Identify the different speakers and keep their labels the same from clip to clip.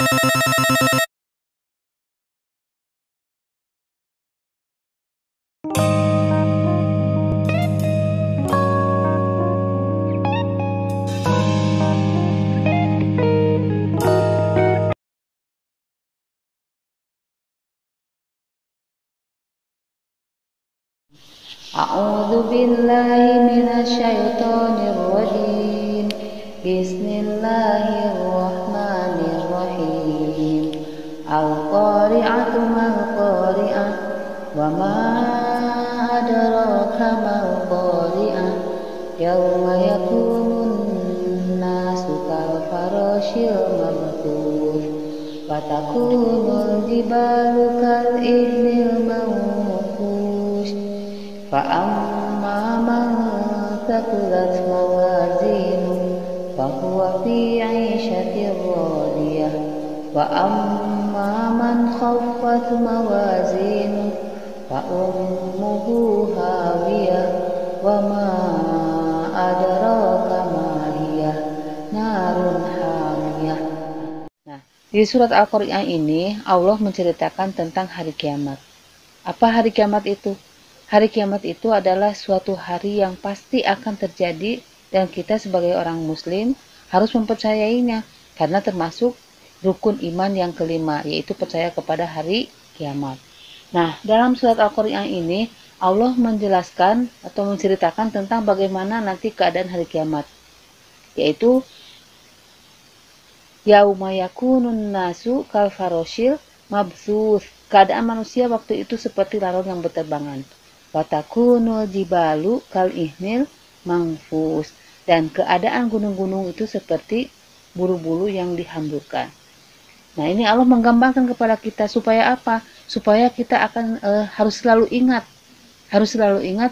Speaker 1: A'udzu billahi minasyaitonir rajim. Bismillahirrahmanirrahim. Al-qari'atu mal qari'ah wa ma adraka mal qari'ah. Yauma yakunun nasu kal farashil mabthus wa takunul jibalu kal ihnil manfush. Fa'amma man thaqulat mawazinuhu fahuwa fi 'ishatin radiyah wa amma man khaffat mawazinuhu fa ummuhu hawiyah wa ma adraka ma hiya narun hamiyah. Nah, di surat Al-Qari'ah ini Allah menceritakan tentang hari kiamat. Apa hari kiamat itu? Hari kiamat itu adalah suatu hari yang pasti akan terjadi dan kita sebagai orang muslim harus mempercayainya karena termasuk rukun iman yang kelima, yaitu percaya kepada hari kiamat. Nah, dalam surat Al-Qari'ah ini Allah menjelaskan atau menceritakan tentang bagaimana nanti keadaan hari kiamat, yaitu yauma yakunun nasu kal faroshil mabthus, keadaan manusia waktu itu seperti laron yang berterbangan. Watakunul jibalu kal ihnil manfus, dan keadaan gunung-gunung itu seperti bulu-bulu yang dihamburkan. Nah, ini Allah menggambarkan kepada kita supaya apa? Supaya kita akan harus selalu ingat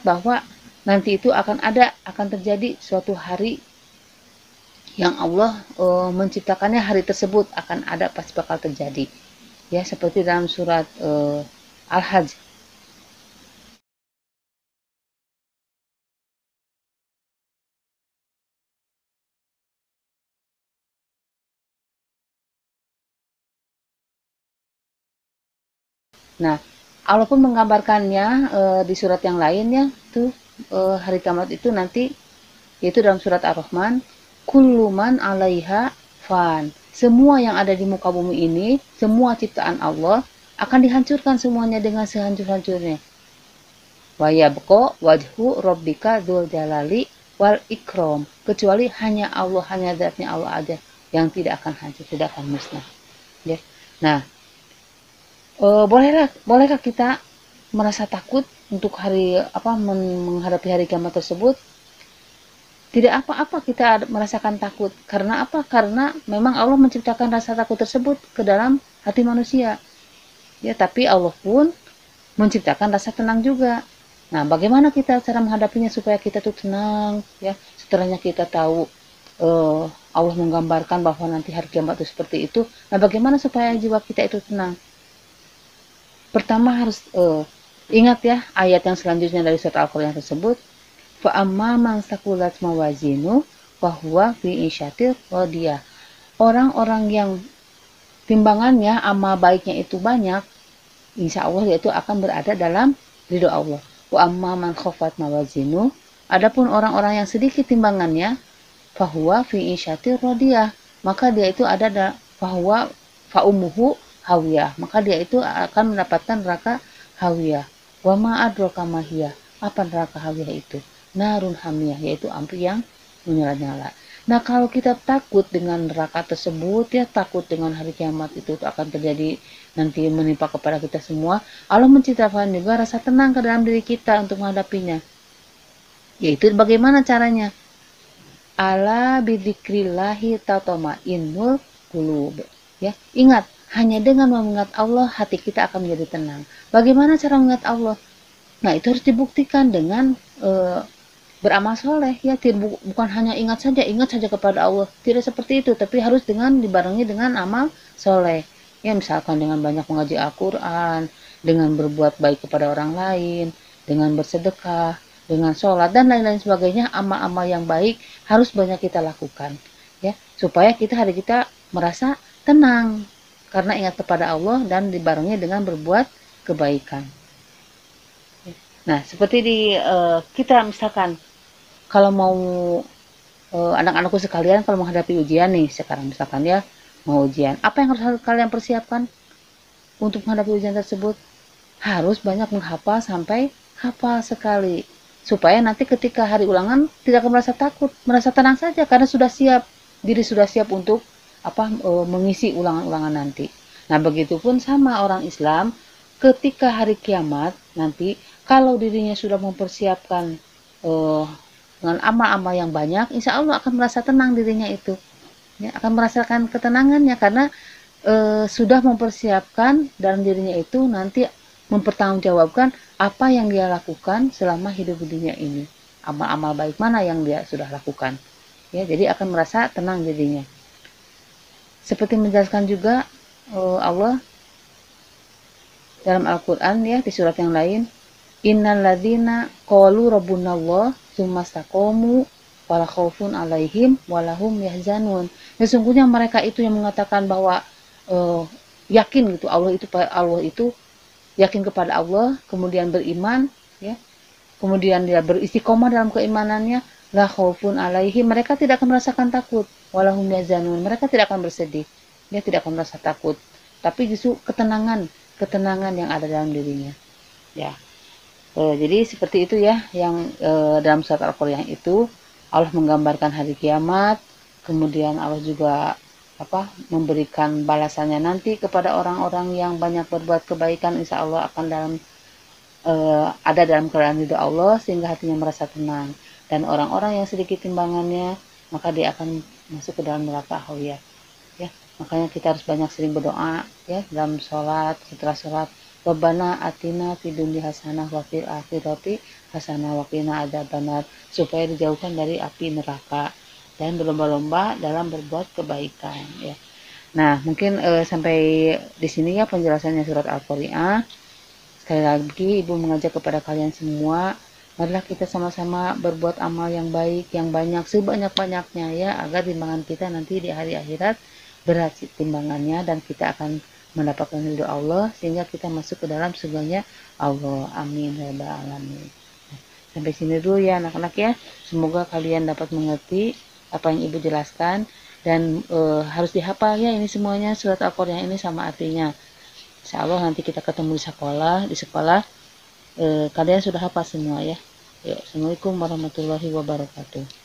Speaker 1: bahwa nanti itu akan terjadi suatu hari yang Allah menciptakannya, hari tersebut akan ada, pasti bakal terjadi. Ya, seperti dalam surat Al-Hajj. Nah, Allah pun menggambarkannya di surat yang lainnya tuh hari kiamat itu nanti, yaitu dalam surat Ar-Rahman, kullu man 'alaiha fan. Semua yang ada di muka bumi ini, semua ciptaan Allah akan dihancurkan semuanya dengan sehancur-hancurnya. Wa yabqa wajhu rabbika dzul jalali wal ikram. Kecuali hanya Allah, hanya zatnya Allah aja yang tidak akan hancur, tidak akan musnah. Ya. Nah, bolehkah kita merasa takut untuk menghadapi hari kiamat tersebut? Tidak apa-apa kita merasakan takut. Karena apa? Karena memang Allah menciptakan rasa takut tersebut ke dalam hati manusia. Ya, tapi Allah pun menciptakan rasa tenang juga. Nah, bagaimana kita cara menghadapinya supaya kita tuh tenang, ya? Setelahnya kita tahu Allah menggambarkan bahwa nanti hari kiamat itu seperti itu. Nah, bagaimana supaya jiwa kita itu tenang? Pertama harus ingat ya ayat yang selanjutnya dari surat Al-Qari'ah tersebut. Fa amma man saqulat mawazinu fa huwa fi 'ishatin radiyah. Orang-orang yang timbangannya amal baiknya itu banyak, insya Allah yaitu akan berada dalam ridho Allah. Wa amma man khafat mawazinu, adapun orang-orang yang sedikit timbangannya, fa huwa fi 'ishatin radiyah, maka dia itu ada fa huwa fa ummuhu hawiyah, maka dia itu akan mendapatkan neraka hawiyah. Wa ma adraka ma hiya, apa neraka hawiyah itu? Narun hamiyah, yaitu api yang menyala-nyala. Nah, kalau kita takut dengan neraka tersebut, ya takut dengan hari kiamat itu akan terjadi nanti menimpa kepada kita semua, Allah menciptakan juga rasa tenang ke dalam diri kita untuk menghadapinya. Yaitu bagaimana caranya? Ala bidzikrillahi tatma'innul qulub. Ya, ingat, hanya dengan mengingat Allah hati kita akan menjadi tenang. Bagaimana cara mengingat Allah? Nah, itu harus dibuktikan dengan beramal soleh, ya. Bukan hanya ingat saja kepada Allah, tidak seperti itu, tapi harus dibarengi dengan amal soleh, ya. Misalkan dengan banyak mengaji Al-Quran, dengan berbuat baik kepada orang lain, dengan bersedekah, dengan sholat dan lain-lain sebagainya. Amal-amal yang baik harus banyak kita lakukan, ya, supaya hari kita merasa tenang, karena ingat kepada Allah dan dibarengi dengan berbuat kebaikan. Nah, seperti di kita misalkan kalau mau anak-anakku sekalian kalau menghadapi ujian nih sekarang misalkan ya mau ujian, apa yang harus kalian persiapkan untuk menghadapi ujian tersebut? Harus banyak menghafal sampai hafal sekali supaya nanti ketika hari ulangan tidak akan merasa takut, merasa tenang saja karena sudah siap, diri sudah siap untuk mengisi ulangan-ulangan nanti. Nah, begitupun sama orang Islam ketika hari kiamat nanti kalau dirinya sudah mempersiapkan dengan amal-amal yang banyak, insya Allah akan merasa tenang dirinya itu, ya, akan merasakan ketenangannya karena sudah mempersiapkan dalam dirinya itu nanti mempertanggungjawabkan apa yang dia lakukan selama hidup di dunia ini, amal-amal baik mana yang dia sudah lakukan, ya, jadi akan merasa tenang dirinya. Seperti menjelaskan juga Allah dalam Al-Quran ya di surat yang lain, innalladzina qalu rabbunallah tsumastaqamu wala khaufun alaihim walahum yahzanun. Sesungguhnya mereka itu yang mengatakan bahwa yakin gitu Allah itu yakin kepada Allah, kemudian beriman, ya, kemudian dia beristiqomah dalam keimanannya, la khaufun alaihim, mereka tidak akan merasakan takut, walahum yahzanun, mereka tidak akan bersedih, dia tidak akan merasa takut, tapi justru ketenangan yang ada dalam dirinya, ya. Jadi seperti itu ya yang dalam surat Al-Qur'an itu Allah menggambarkan hari kiamat, kemudian Allah juga memberikan balasannya nanti kepada orang-orang yang banyak berbuat kebaikan, insya Allah akan ada dalam keadaan ridho Allah sehingga hatinya merasa tenang, dan orang-orang yang sedikit timbangannya maka dia akan masuk ke dalam neraka khawiyah, ya. Makanya kita harus banyak sering berdoa ya dalam sholat, setelah sholat, Rabbana atina fid dunya hasanah wa fil akhirati hasanah wa qina adzabannar, supaya dijauhkan dari api neraka, dan berlomba-lomba dalam berbuat kebaikan, ya. Nah, mungkin sampai di sini ya penjelasannya surat Al-Qari'ah. Sekali lagi Ibu mengajak kepada kalian semua, marilah kita sama-sama berbuat amal yang baik, yang banyak, sebanyak-banyaknya ya, agar timbangan kita nanti di hari akhirat berat timbangannya dan kita akan mendapatkan ridho Allah sehingga kita masuk ke dalam surganya Allah. Amin ya rabbal alamin. Sampai sini dulu ya anak-anak ya. Semoga kalian dapat mengerti apa yang Ibu jelaskan, dan harus dihafal ya ini semuanya, surat Al-Qur'an ini sama artinya. Insya Allah nanti kita ketemu di sekolah kalian sudah hafal semua ya. Yuk, Assalamualaikum warahmatullahi wabarakatuh.